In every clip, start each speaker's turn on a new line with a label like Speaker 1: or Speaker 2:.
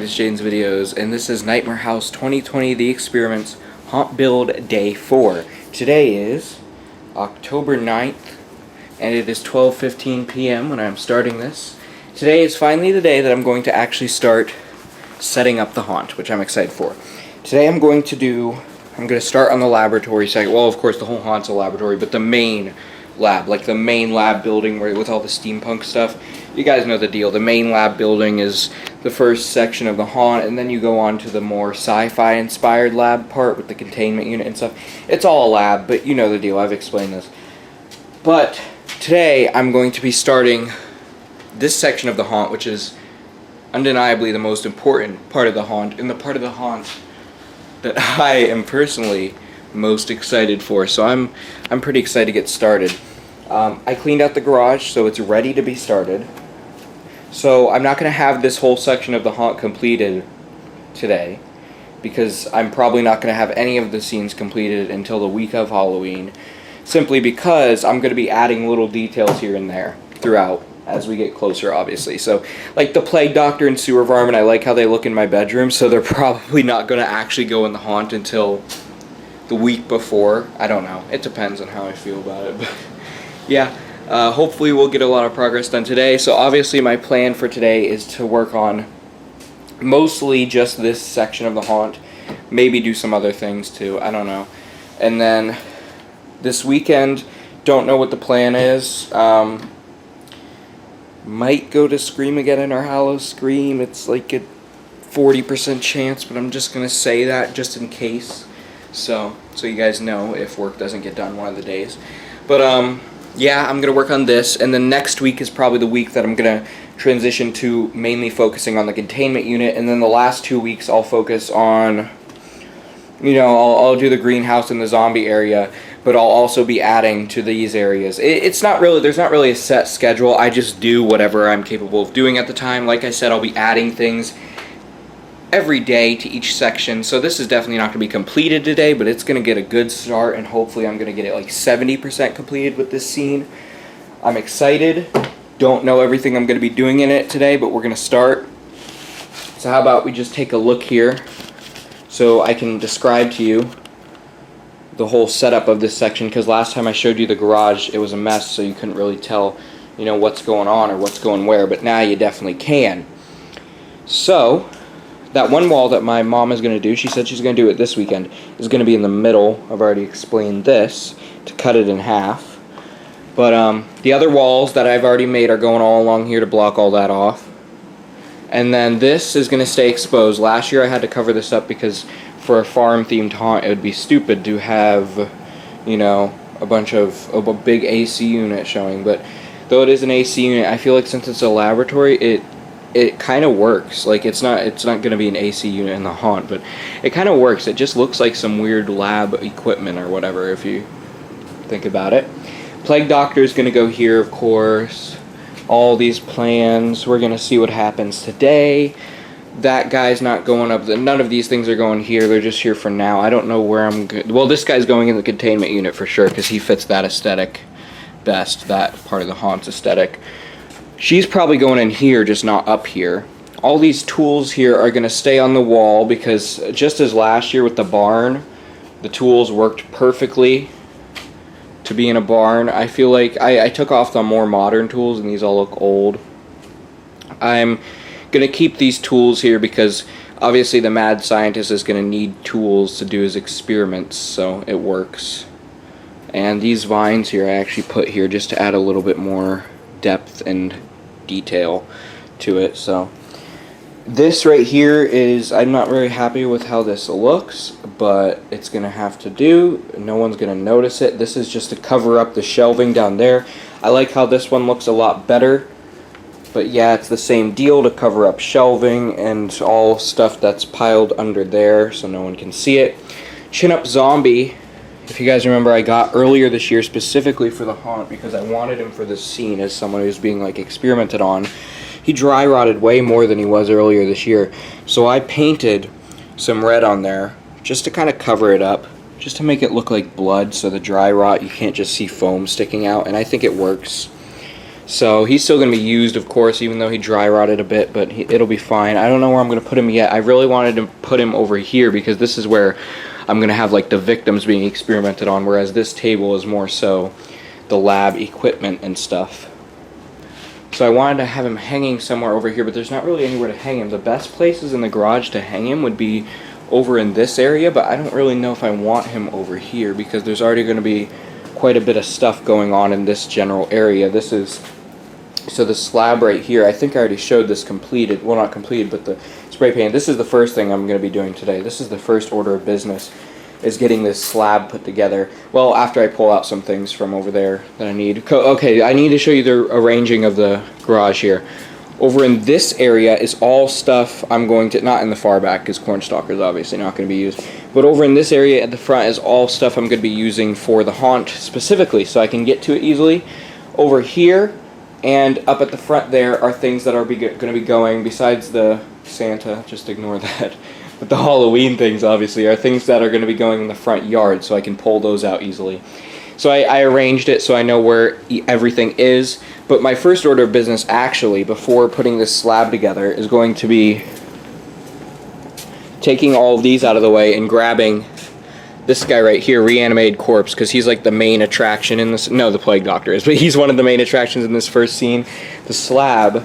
Speaker 1: is Jaden's Videos, and this is Nightmare House 2020 The Experiments Haunt Build Day 4. Today is October 9th, and it is 12:15 p.m. when I'm starting this. Today is finally the day that I'm going to actually start setting up the haunt, which I'm excited for. Today I'm going to start on the laboratory site. Well, of course, the whole haunt's a laboratory, but the main lab, like the main lab building with all the steampunk stuff. You guys know the deal. The main lab building is the first section of the haunt, and then you go on to the more sci-fi inspired lab part with the containment unit and stuff. It's all a lab, but you know the deal. I've explained this. But today I'm going to be starting this section of the haunt, which is undeniably the most important part of the haunt, and the part of the haunt that I am personally most excited for. So I'm pretty excited to get started. I cleaned out the garage, so it's ready to be started. So I'm not going to have this whole section of the haunt completed today, because I'm probably not going to have any of the scenes completed until the week of Halloween, simply because I'm going to be adding little details here and there throughout as we get closer, obviously. So, like the plague doctor and sewer varmint, I like how they look in my bedroom, so they're probably not going to actually go in the haunt until the week before. I don't know. It depends on how I feel about it. But yeah, hopefully we'll get a lot of progress done today. So obviously my plan for today is to work on mostly just this section of the haunt. Maybe do some other things too. I don't know. And then this weekend, don't know what the plan is. Might go to Scream again in our Hallow Scream. It's like a 40% chance, but I'm just going to say that just in case. So you guys know if work doesn't get done one of the days. But yeah, I'm going to work on this, and then next week is probably the week that I'm going to transition to mainly focusing on the containment unit, and then the last 2 weeks I'll focus on, you know, I'll do the greenhouse and the zombie area, but I'll also be adding to these areas. It's not really, there's not really a set schedule. I just do whatever I'm capable of doing at the time. Like I said, I'll be adding things every day to each section, so this is definitely not going to be completed today, but it's going to get a good start, and hopefully I'm going to get it like 70% completed with this scene. I'm excited. Don't know everything I'm going to be doing in it today, but we're going to start. So how about we just take a look here so I can describe to you the whole setup of this section, because last time I showed you the garage, it was a mess, so you couldn't really tell, you know, what's going on or what's going where, but now you definitely can. So that one wall that my mom is going to do, she said she's going to do it this weekend, is going to be in the middle. I've already explained this, to cut it in half. But the other walls that I've already made are going all along here to block all that off. And then this is going to stay exposed. Last year I had to cover this up because for a farm-themed haunt, it would be stupid to have, you know, a big AC unit showing. But though it is an AC unit, I feel like since it's a laboratory, it kind of works. Like it's not going to be an AC unit in the haunt, but it kind of works. It just looks like some weird lab equipment or whatever if you think about it. Plague Doctor is going to go here, of course. All these plans. We're going to see what happens today. That guy's not going up. None of these things are going here. They're just here for now. I don't know where I'm good. Well, this guy's going in the containment unit for sure because he fits that aesthetic best. That part of the haunt's aesthetic. She's probably going in here, just not up here. All these tools here are going to stay on the wall because just as last year with the barn, the tools worked perfectly to be in a barn. I feel like I took off the more modern tools and these all look old. I'm going to keep these tools here because obviously the mad scientist is going to need tools to do his experiments, so it works. And these vines here I actually put here just to add a little bit more depth and detail to it. So this right here is, I'm not very happy with how this looks, but it's gonna have to do. No one's gonna notice it. This is just to cover up the shelving down there. I like how this one looks a lot better, but yeah, it's the same deal, to cover up shelving and all stuff that's piled under there so no one can see it. Chin Up Zombie, if you guys remember, I got earlier this year specifically for the haunt because I wanted him for this scene as someone who's being like experimented on. He dry rotted way more than he was earlier this year, so I painted some red on there just to kind of cover it up, just to make it look like blood, so the dry rot, you can't just see foam sticking out, and I think it works. So he's still going to be used, of course, even though he dry rotted a bit, but it'll be fine. I don't know where I'm going to put him yet. I really wanted to put him over here because this is where I'm going to have like the victims being experimented on, whereas this table is more so the lab equipment and stuff. So I wanted to have him hanging somewhere over here, but there's not really anywhere to hang him. The best places in the garage to hang him would be over in this area, but I don't really know if I want him over here because there's already going to be quite a bit of stuff going on in this general area. This is, so the slab right here, I think I already showed this completed, well not completed, but the spray paint. This is the first thing I'm going to be doing today. This is the first order of business, is getting this slab put together. Well, after I pull out some things from over there that I need. Okay, I need to show you the arranging of the garage here. Over in this area is all stuff I'm going to, not in the far back because cornstalker is obviously not going to be used, but over in this area at the front is all stuff I'm going to be using for the haunt specifically so I can get to it easily. Over here and up at the front there are things that are going to be going, besides the Santa, just ignore that, but the Halloween things obviously are things that are going to be going in the front yard so I can pull those out easily. So I arranged it so I know where everything is. But my first order of business, actually, before putting this slab together, is going to be taking all of these out of the way and grabbing this guy right here, Reanimated Corpse, because he's like the main attraction in this. No, the Plague Doctor is, but he's one of the main attractions in this first scene. The slab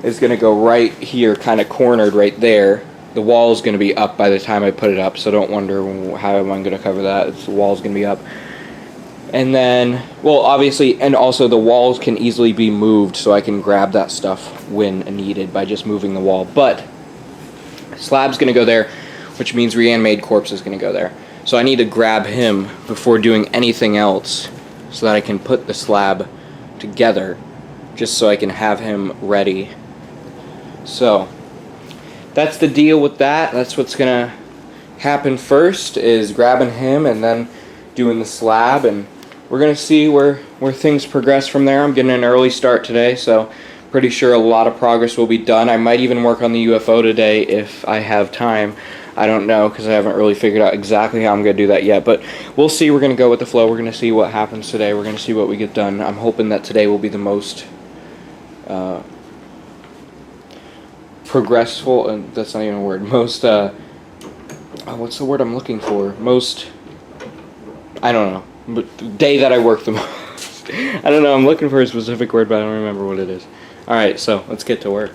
Speaker 1: is going to go right here, kind of cornered right there. The wall is going to be up by the time I put it up, so don't wonder how am I going to cover that. The wall is going to be up. And then, well, obviously, and also the walls can easily be moved, so I can grab that stuff when needed by just moving the wall. But slab's going to go there, which means Reanimated Corpse is going to go there. So I need to grab him before doing anything else so that I can put the slab together, just so I can have him ready. So that's the deal with that. That's what's going to happen first, is grabbing him and then doing the slab, and we're going to see where things progress from there. I'm getting an early start today, so pretty sure a lot of progress will be done. I might even work on the UFO today if I have time. I don't know, because I haven't really figured out exactly how I'm going to do that yet, but we'll see. We're going to go with the flow. We're going to see what happens today. We're going to see what we get done. I'm hoping that today will be the most progressful, and that's not even a word, most, what's the word I'm looking for? Most, I don't know. But the day that I work the most. I don't know, I'm looking for a specific word, but I don't remember what it is. Alright, so let's get to work.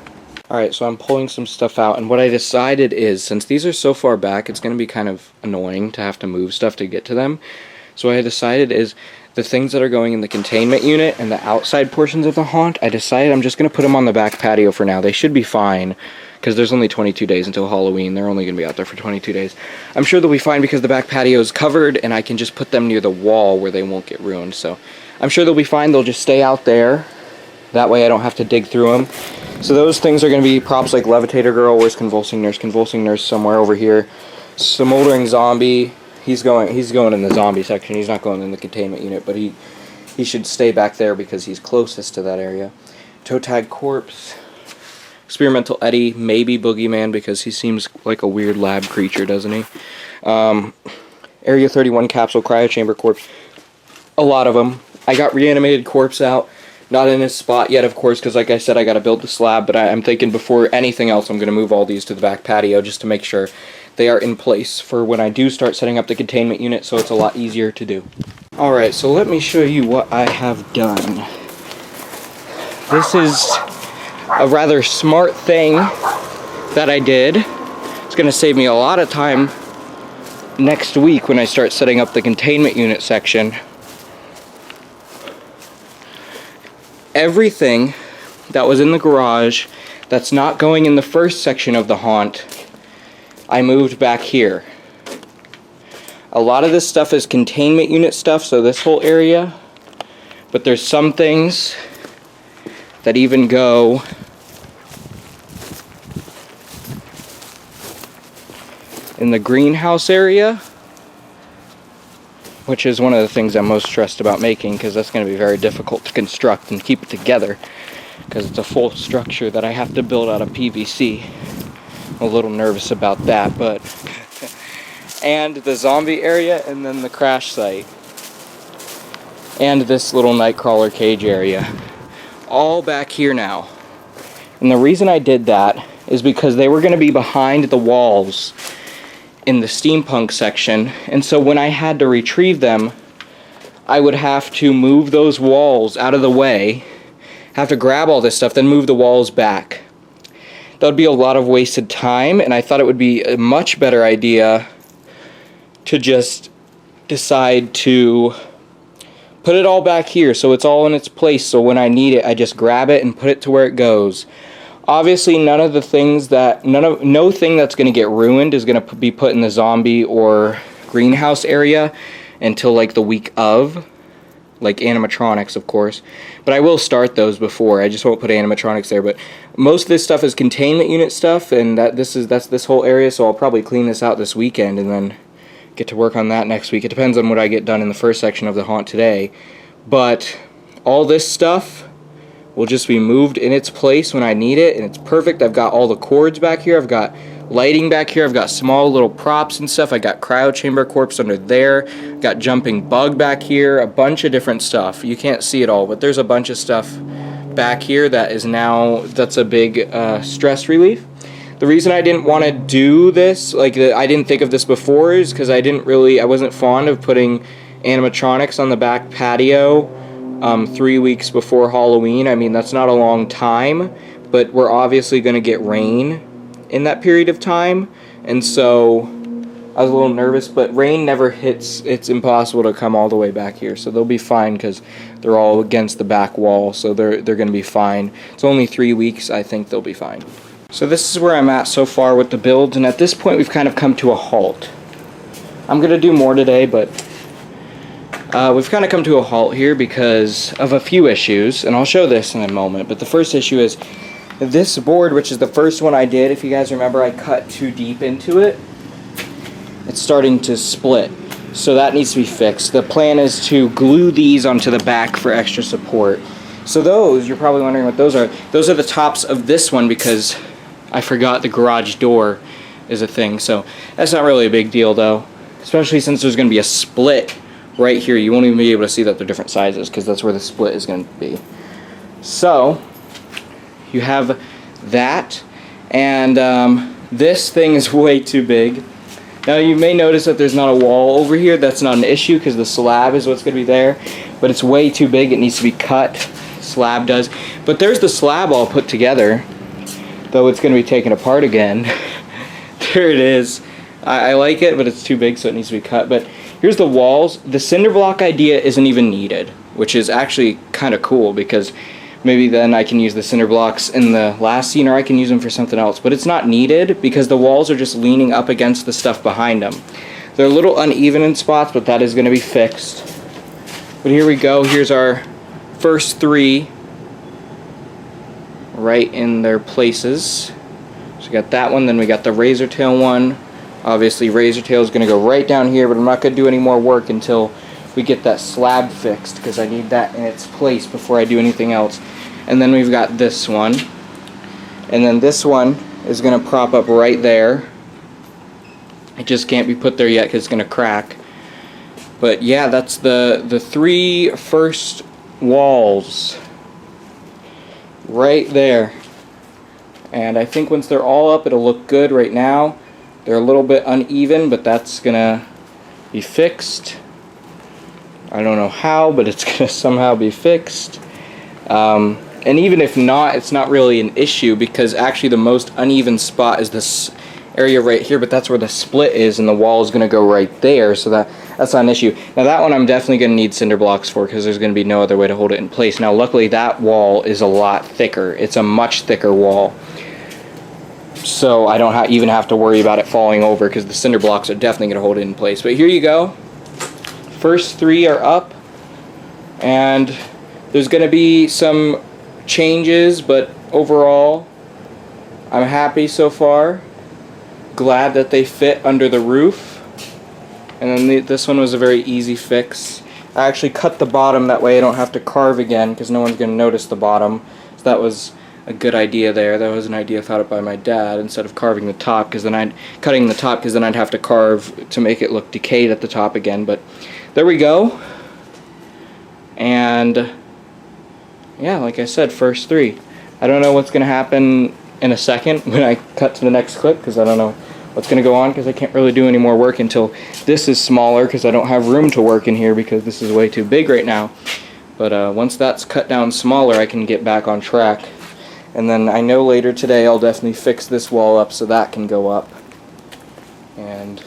Speaker 1: Alright, so I'm pulling some stuff out, and what I decided is, since these are so far back, it's going to be kind of annoying to have to move stuff to get to them. So what I decided is, the things that are going in the containment unit and the outside portions of the haunt, I decided I'm just going to put them on the back patio for now. They should be fine, because there's only 22 days until Halloween. They're only going to be out there for 22 days. I'm sure they'll be fine because the back patio is covered, and I can just put them near the wall where they won't get ruined. So I'm sure they'll be fine. They'll just stay out there. That way I don't have to dig through them. So those things are going to be props like Levitator Girl. Where's Convulsing Nurse? Convulsing Nurse somewhere over here. Smoldering Zombie. He's going in the zombie section. He's not going in the containment unit, but he should stay back there because he's closest to that area. Toe Tag Corpse. Experimental Eddie, maybe Boogeyman, because he seems like a weird lab creature, doesn't he? Area 31 Capsule Cryochamber Corpse. A lot of them. I got Reanimated Corpse out. Not in his spot yet, of course, because like I said, I got to build the slab, but I'm thinking before anything else, I'm going to move all these to the back patio just to make sure they are in place for when I do start setting up the containment unit, so it's a lot easier to do. Alright, so let me show you what I have done. This is a rather smart thing that I did. It's going to save me a lot of time next week when I start setting up the containment unit section. Everything that was in the garage that's not going in the first section of the haunt, I moved back here. A lot of this stuff is containment unit stuff, so this whole area, but there's some things that even go in the greenhouse area, which is one of the things I'm most stressed about making, because that's going to be very difficult to construct and keep it together, because it's a full structure that I have to build out of PVC. I'm a little nervous about that, but and the zombie area, and then the crash site, and this little nightcrawler cage area. all back here now. And the reason I did that is because they were going to be behind the walls in the steampunk section, and so when I had to retrieve them, I would have to move those walls out of the way, have to grab all this stuff, then move the walls back. That would be a lot of wasted time, and I thought it would be a much better idea to just decide to put it all back here so it's all in its place, so when I need it I just grab it and put it to where it goes. Obviously no thing that's going to get ruined is going to be put in the zombie or greenhouse area until like the week of, like animatronics of course, but I will start those before. I just won't put animatronics there, but most of this stuff is containment unit stuff, and that's this whole area, so I'll probably clean this out this weekend and then get to work on that next week. It depends on what I get done in the first section of the haunt today, but all this stuff will just be moved in its place when I need it, and it's perfect. I've got all the cords back here, I've got lighting back here, I've got small little props and stuff, I got cryo chamber corpse under there, got jumping bug back here, a bunch of different stuff. You can't see it all, but there's a bunch of stuff back here that's a big stress relief. The reason I didn't want to do this, I didn't think of this before, is because I wasn't fond of putting animatronics on the back patio 3 weeks before Halloween. I mean, that's not a long time, but we're obviously going to get rain in that period of time, and so I was a little nervous, but rain never hits. It's impossible to come all the way back here, so they'll be fine because they're all against the back wall, so they're going to be fine. It's only 3 weeks. I think they'll be fine. So this is where I'm at so far with the builds, and at this point we've kind of come to a halt. I'm going to do more today, but we've kind of come to a halt here because of a few issues, and I'll show this in a moment. But the first issue is this board, which is the first one I did. If you guys remember, I cut too deep into it. It's starting to split, so that needs to be fixed. The plan is to glue these onto the back for extra support. So those, you're probably wondering what those are. Those are the tops of this one because I forgot the garage door is a thing. So that's not really a big deal though, especially since there's going to be a split right here. You won't even be able to see that they're different sizes because that's where the split is going to be. So you have that, and this thing is way too big. Now you may notice that there's not a wall over here. That's not an issue because the slab is what's going to be there, but it's way too big. It needs to be cut. Slab does. But there's the slab all put together, though it's going to be taken apart again. There it is. I like it, but it's too big, so it needs to be cut. But here's the walls. The cinder block idea isn't even needed, which is actually kind of cool because maybe then I can use the cinder blocks in the last scene, or I can use them for something else. But it's not needed because the walls are just leaning up against the stuff behind them. They're a little uneven in spots, but that is going to be fixed. But here we go. Here's our first three right in their places. So we got that one, then we got the razor tail one. Obviously razor tail is going to go right down here, but I'm not going to do any more work until we get that slab fixed because I need that in its place before I do anything else. And then we've got this one, and then this one is going to prop up right there. It just can't be put there yet because it's going to crack. But yeah, that's the three first walls right there, and I think once they're all up it'll look good. Right now they're a little bit uneven, but that's gonna be fixed. I don't know how, but it's gonna somehow be fixed, and even if not, it's not really an issue because actually the most uneven spot is this area right here, but that's where the split is, and the wall is going to go right there, so that's not an issue. Now that one I'm definitely going to need cinder blocks for because there's going to be no other way to hold it in place. Now luckily that wall is a lot thicker. It's a much thicker wall, so I don't even have to worry about it falling over because the cinder blocks are definitely going to hold it in place. But here you go. First three are up, and there's going to be some changes, but overall I'm happy so far. Glad that they fit under the roof. And then this one was a very easy fix. I actually cut the bottom, that way I don't have to carve again because no one's going to notice the bottom. So that was a good idea there. That was an idea thought up by my dad instead of carving the top, because then I'd have to carve to make it look decayed at the top again. But there we go. And yeah, like I said, first 3. I don't know what's going to happen in a second when I cut to the next clip, because I don't know what's going to go on, because I can't really do any more work until this is smaller, because I don't have room to work in here because this is way too big right now. But once that's cut down smaller, I can get back on track. And then I know later today I'll definitely fix this wall up so that can go up. And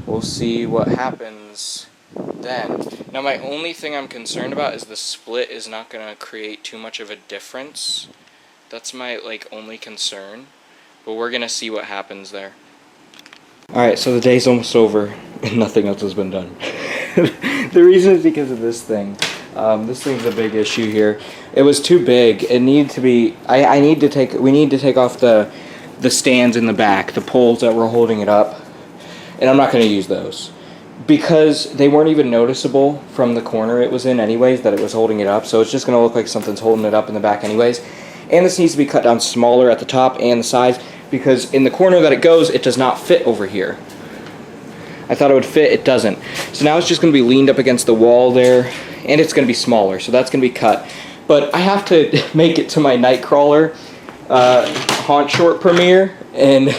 Speaker 1: we'll see what happens then. Now my only thing I'm concerned about is the split is not going to create too much of a difference. That's my only concern. But we're going to see what happens there. Alright, so the day's almost over and nothing else has been done. The reason is because of this thing. This thing's a big issue here. It was too big. It needed to be. We need to take off the stands in the back, the poles that were holding it up, and I'm not going to use those because they weren't even noticeable from the corner it was in, anyways, that it was holding it up. So it's just going to look like something's holding it up in the back, anyways. And this needs to be cut down smaller at the top and the sides because in the corner that it goes, it does not fit over here. I thought it would fit, it doesn't. So now it's just going to be leaned up against the wall there, and it's going to be smaller, so that's going to be cut. But I have to make it to my Nightcrawler haunt short premiere in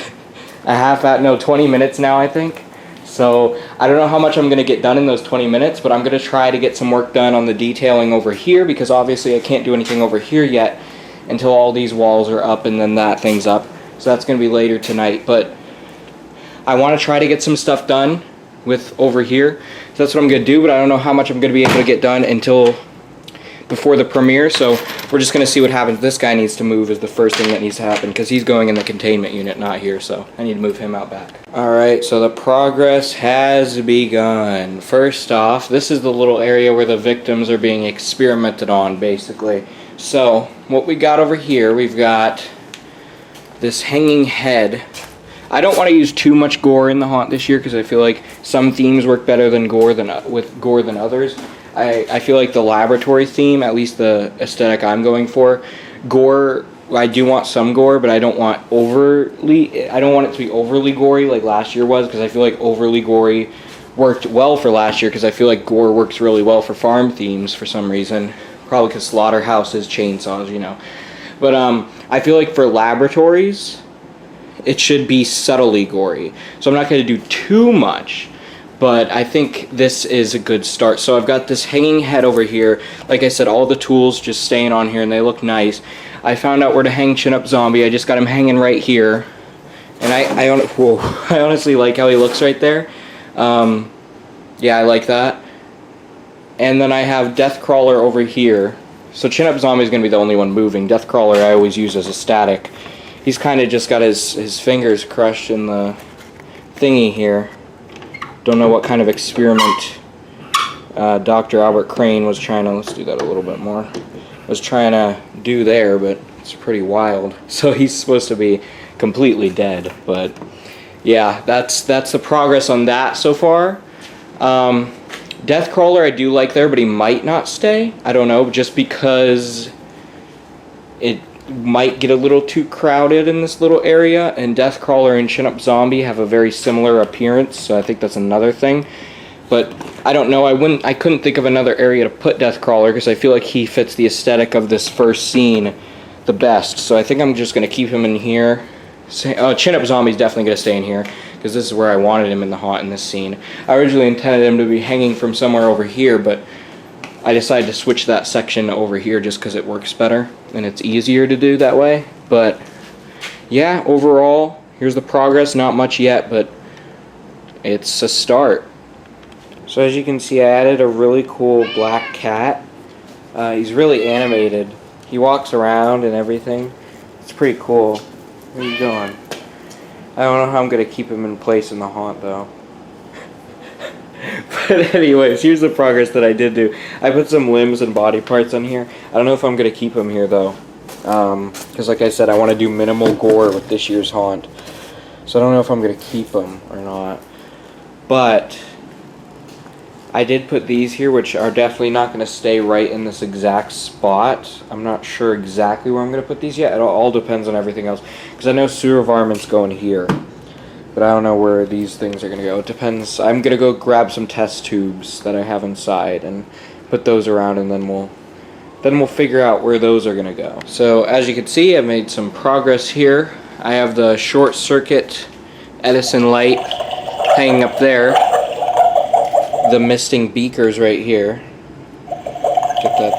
Speaker 1: 20 minutes now, I think. So I don't know how much I'm going to get done in those 20 minutes, but I'm going to try to get some work done on the detailing over here because obviously I can't do anything over here yet until all these walls are up and then that thing's up. So that's going to be later tonight, but I want to try to get some stuff done with over here. So that's what I'm going to do, but I don't know how much I'm going to be able to get done until before the premiere, so we're just going to see what happens. This guy needs to move is the first thing that needs to happen because he's going in the containment unit, not here, so I need to move him out back. Alright, so the progress has begun. First off, this is the little area where the victims are being experimented on, basically. So, what we got over here, we've got this hanging head. I don't want to use too much gore in the haunt this year because I feel like some themes work better than gore than others. I feel like the laboratory theme, at least the aesthetic I'm going for, gore, I do want some gore, but I don't want it to be overly gory like last year was, because I feel like overly gory worked well for last year, because I feel like gore works really well for farm themes for some reason. Probably because slaughterhouses, chainsaws, you know. But I feel like for laboratories, it should be subtly gory. So I'm not going to do too much, but I think this is a good start. So I've got this hanging head over here. Like I said, all the tools just staying on here and they look nice. I found out where to hang Chin Up Zombie. I just got him hanging right here. And I honestly like how he looks right there. Yeah, I like that. And then I have Deathcrawler over here. So Chin Up Zombie is going to be the only one moving. Deathcrawler I always use as a static. He's kind of just got his fingers crushed in the thingy here. Don't know what kind of experiment Dr. Albert Crane was trying to, let's do that a little bit more, was trying to do there, but it's pretty wild. So he's supposed to be completely dead, but yeah, that's the progress on that so far. Deathcrawler I do like there, but he might not stay. I don't know, just because it might get a little too crowded in this little area, and Deathcrawler and Chin Up Zombie have a very similar appearance, so I think that's another thing. But I don't know, I couldn't think of another area to put Deathcrawler because I feel like he fits the aesthetic of this first scene the best. So I think I'm just going to keep him in here. Chin Up Zombie's definitely going to stay in here because this is where I wanted him in the haunt in this scene. I originally intended him to be hanging from somewhere over here, but I decided to switch that section over here just because it works better and it's easier to do that way. But yeah, overall, here's the progress. Not much yet, but it's a start. So as you can see, I added a really cool black cat. He's really animated. He walks around and everything. It's pretty cool. Where are you going? I don't know how I'm going to keep him in place in the haunt though. But anyways, here's the progress that I did do. I put some limbs and body parts on here. I don't know if I'm going to keep them here though. Because like I said, I want to do minimal gore with this year's haunt. So I don't know if I'm going to keep them or not. But I did put these here, which are definitely not going to stay right in this exact spot. I'm not sure exactly where I'm going to put these yet. It all depends on everything else. Because I know sewer varmints go in here. But I don't know where these things are going to go. It depends. I'm going to go grab some test tubes that I have inside and put those around, and then we'll then we'll figure out where those are going to go. So as you can see, I've made some progress here. I have the short circuit Edison light hanging up there. The misting beakers right here. Get that.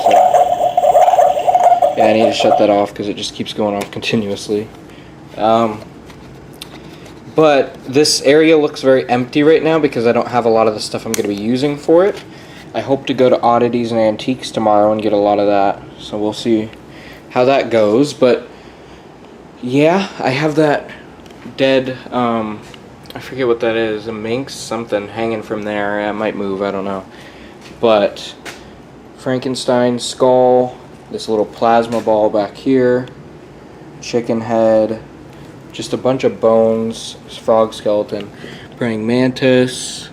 Speaker 1: Yeah, I need to shut that off because it just keeps going off continuously. But this area looks very empty right now because I don't have a lot of the stuff I'm going to be using for it. I hope to go to Oddities and Antiques tomorrow and get a lot of that. So we'll see how that goes. But yeah, I have that dead, I forget what that is, a minx, something hanging from there. It might move, I don't know. But Frankenstein skull, this little plasma ball back here, chicken head, just a bunch of bones, frog skeleton, praying mantis,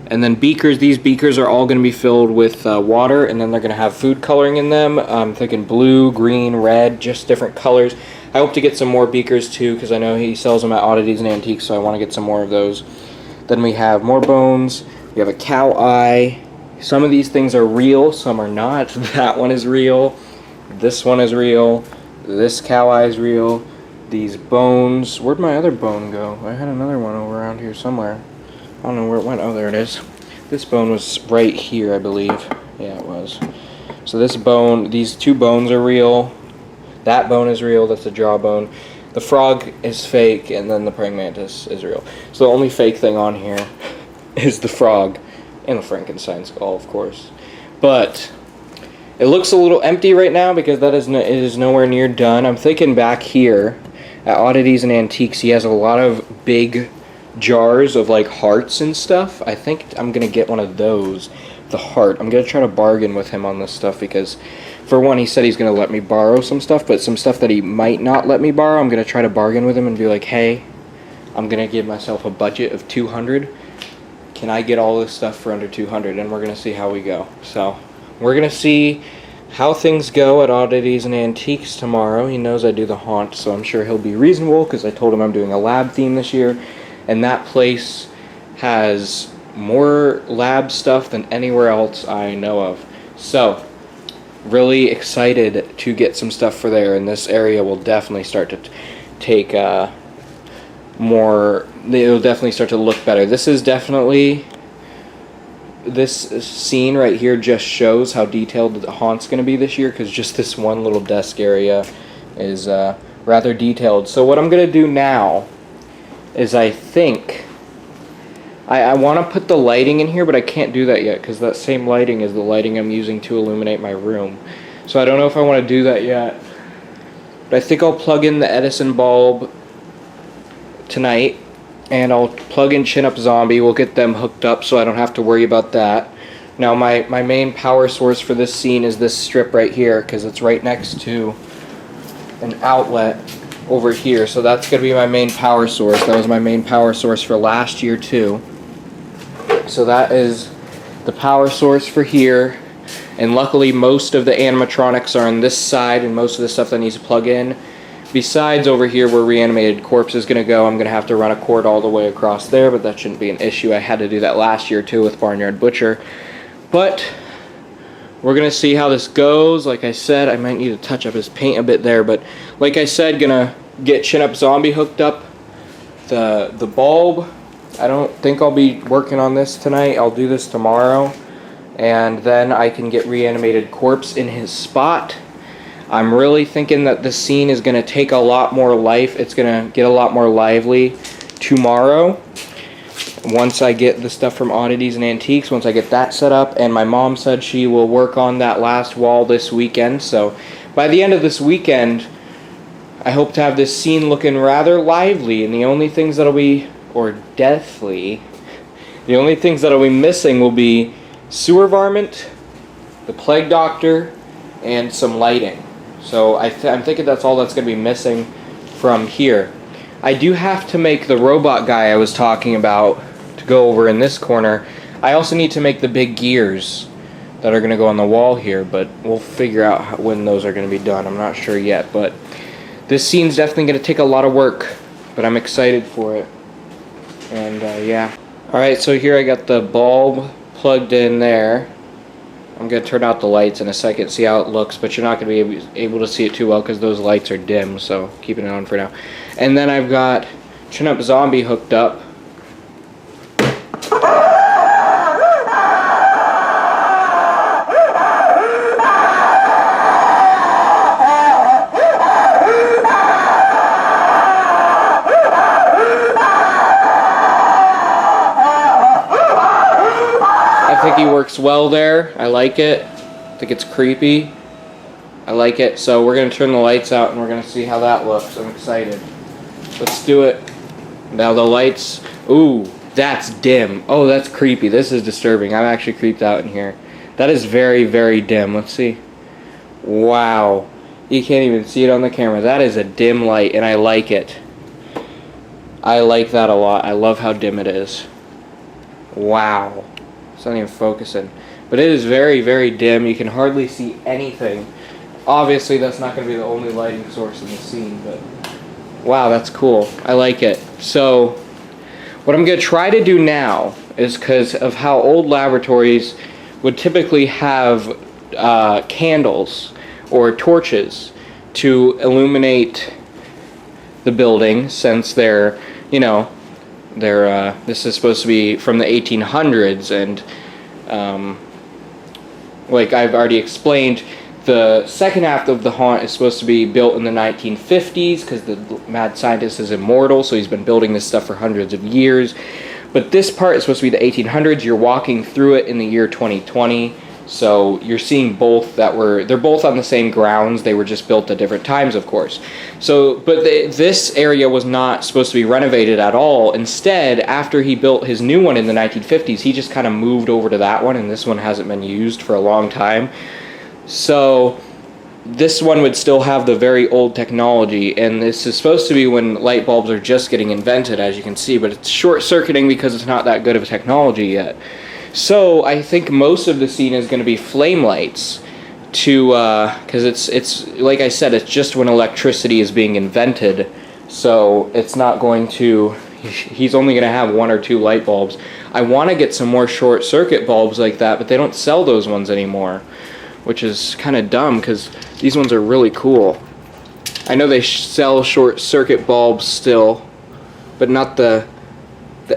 Speaker 1: and then beakers. These beakers are all going to be filled with water, and then they're going to have food coloring in them. I'm thinking blue, green, red, just different colors. I hope to get some more beakers too, because I know he sells them at Oddities and Antiques, so I want to get some more of those. Then we have more bones. We have a cow eye. Some of these things are real, some are not. That one is real. This one is real. This cow eye is real. These bones. Where'd my other bone go? I had another one over around here somewhere. I don't know where it went. Oh, there it is. This bone was right here, I believe. Yeah, it was. So this bone, these two bones are real. That bone is real. That's a jawbone. The frog is fake, and then the praying mantis is real. So the only fake thing on here is the frog and the Frankenstein skull, of course. But it looks a little empty right now because it is nowhere near done. I'm thinking back here at Oddities and Antiques, he has a lot of big jars of like hearts and stuff. I think I'm gonna get one of those, the heart. I'm gonna try to bargain with him on this stuff because, for one, he said he's gonna let me borrow some stuff, but some stuff that he might not let me borrow, I'm gonna try to bargain with him and be like, hey, I'm gonna give myself a budget of 200. Can I get all this stuff for under 200? And we're gonna see how we go. So we're gonna see how things go at Oddities and Antiques tomorrow. He knows I do the haunt, so I'm sure he'll be reasonable because I told him I'm doing a lab theme this year, and that place has more lab stuff than anywhere else I know of. So really excited to get some stuff for there, and this area will definitely start to take more, it'll definitely start to look better. This is definitely, this scene right here just shows how detailed the haunt's going to be this year, because just this one little desk area is rather detailed. So what I'm going to do now is I think I want to put the lighting in here, but I can't do that yet because that same lighting is the lighting I'm using to illuminate my room. So I don't know if I want to do that yet. But I think I'll plug in the Edison bulb tonight, and I'll plug in Chin Up Zombie. We'll get them hooked up so I don't have to worry about that. Now my main power source for this scene is this strip right here because it's right next to an outlet over here. So that's going to be my main power source. That was my main power source for last year too. So that is the power source for here, and luckily most of the animatronics are on this side and most of the stuff that needs to plug in. Besides over here where Reanimated Corpse is going to go, I'm going to have to run a cord all the way across there, but that shouldn't be an issue. I had to do that last year too with Barnyard Butcher. But we're going to see how this goes. Like I said, I might need to touch up his paint a bit there, but like I said, going to get Chin Up Zombie hooked up. The bulb, I don't think I'll be working on this tonight. I'll do this tomorrow, and then I can get Reanimated Corpse in his spot. I'm really thinking that the scene is going to take a lot more life. It's going to get a lot more lively tomorrow once I get the stuff from Oddities and Antiques, once I get that set up. And my mom said she will work on that last wall this weekend. So by the end of this weekend, I hope to have this scene looking rather lively. And the only things that'll be, or deathly, the only things that'll be missing will be sewer varmint, the plague doctor, and some lighting. So I'm thinking that's all that's going to be missing from here. I do have to make the robot guy I was talking about to go over in this corner. I also need to make the big gears that are going to go on the wall here, but we'll figure out when those are going to be done. I'm not sure yet, but this scene's definitely going to take a lot of work, but I'm excited for it. And yeah. Alright, so here I got the bulb plugged in there. I'm going to turn out the lights in a second, see how it looks, but you're not going to be able to see it too well because those lights are dim, so keeping it on for now. And then I've got Chin Up Zombie hooked up. I think he works well there. I like it. I think it's creepy. I like it. So we're going to turn the lights out and we're going to see how that looks. I'm excited. Let's do it. Now the lights. Ooh, that's dim. Oh, that's creepy. This is disturbing. I'm actually creeped out in here. That is very, very dim. Let's see. Wow. You can't even see it on the camera. That is a dim light and I like it. I like that a lot. I love how dim it is. Wow. It's not even focusing. But it is very, very dim. You can hardly see anything. Obviously, that's not going to be the only lighting source in the scene, but wow, that's cool. I like it. So, what I'm going to try to do now is, because of how old laboratories would typically have candles or torches to illuminate the building, since they're, you know, this is supposed to be from the 1800s, and like I've already explained, the second half of the haunt is supposed to be built in the 1950s because the mad scientist is immortal, so he's been building this stuff for hundreds of years. But this part is supposed to be the 1800s. You're walking through it in the year 2020. So you're seeing both they're both on the same grounds. They were just built at different times, of course. So, but this area was not supposed to be renovated at all. Instead, after he built his new one in the 1950s, he just kind of moved over to that one, and this one hasn't been used for a long time. So this one would still have the very old technology, and this is supposed to be when light bulbs are just getting invented, as you can see, but it's short-circuiting because it's not that good of a technology yet. So I think most of the scene is going to be flame lights, because it's like I said, it's just when electricity is being invented, so it's not going to, he's only going to have 1 or 2 light bulbs. I want to get some more short circuit bulbs like that, but they don't sell those ones anymore, which is kind of dumb because these ones are really cool. I know they sell short circuit bulbs still, but not the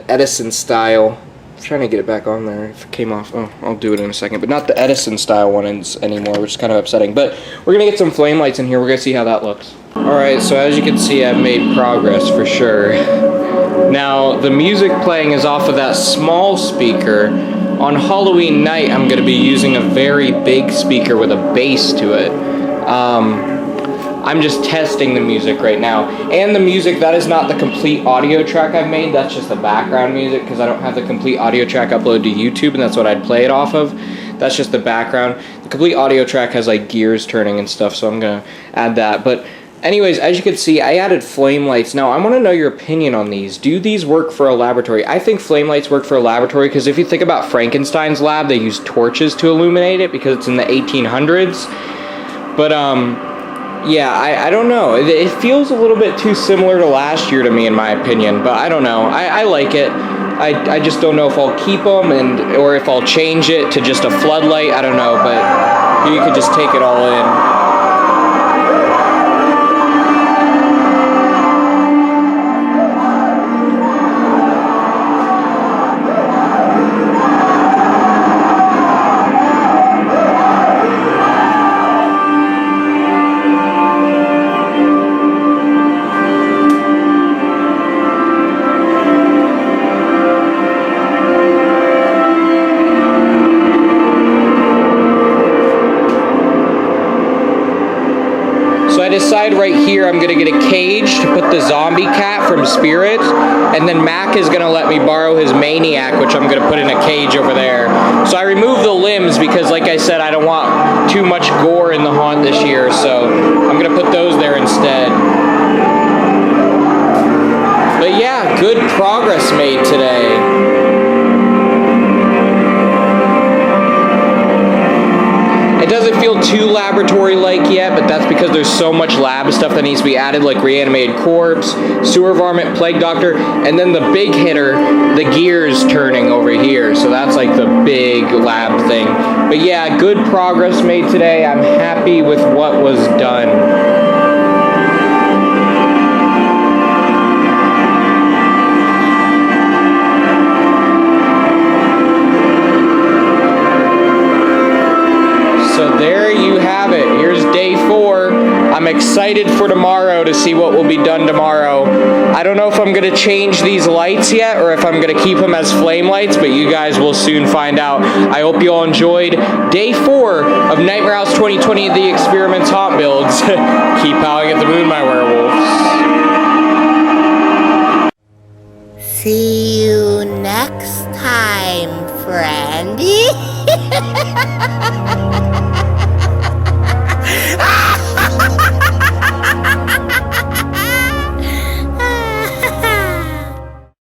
Speaker 1: Edison style. I'm trying to get it back on there. If it came off, oh, I'll do it in a second. But not the Edison style ones anymore, which is kind of upsetting. But we're going to get some flame lights in here. We're going to see how that looks. Alright, so as you can see, I've made progress for sure. Now, the music playing is off of that small speaker. On Halloween night, I'm going to be using a very big speaker with a bass to it. I'm just testing the music right now. And the music, that is not the complete audio track I've made. That's just the background music because I don't have the complete audio track uploaded to YouTube, and that's what I'd play it off of. That's just the background. The complete audio track has like gears turning and stuff, so I'm going to add that. But anyways, as you can see, I added flame lights. Now, I want to know your opinion on these. Do these work for a laboratory? I think flame lights work for a laboratory because if you think about Frankenstein's lab, they used torches to illuminate it because it's in the 1800s. But, yeah, I don't know. It feels a little bit too similar to last year to me, in my opinion. But I don't know. I like it. I just don't know if I'll keep them or if I'll change it to just a floodlight. I don't know. But you could just take it all in. Right here, I'm gonna get a cage to put the zombie cat from Spirit, and then Mac is gonna let me borrow his maniac, which I'm gonna put in a cage over there. So I removed the limbs because, like I said, I don't want too much gore in the haunt this year, so I'm gonna put those there instead. But yeah, good progress made today. It doesn't feel too laboratory-like yet, but that's because there's so much lab stuff that needs to be added, like reanimated corpse, sewer varmint, plague doctor, and then the big hitter, the gears turning over here. So that's like the big lab thing. But yeah, good progress made today. I'm happy with what was done. So there you have it. Here's day 4. I'm excited for tomorrow to see what will be done tomorrow. I don't know if I'm going to change these lights yet or if I'm going to keep them as flame lights, but you guys will soon find out. I hope you all enjoyed day 4 of Nightmare House 2020, The Experiments Haunt Builds. Keep howling at the moon, my werewolves.
Speaker 2: See you next time, friend.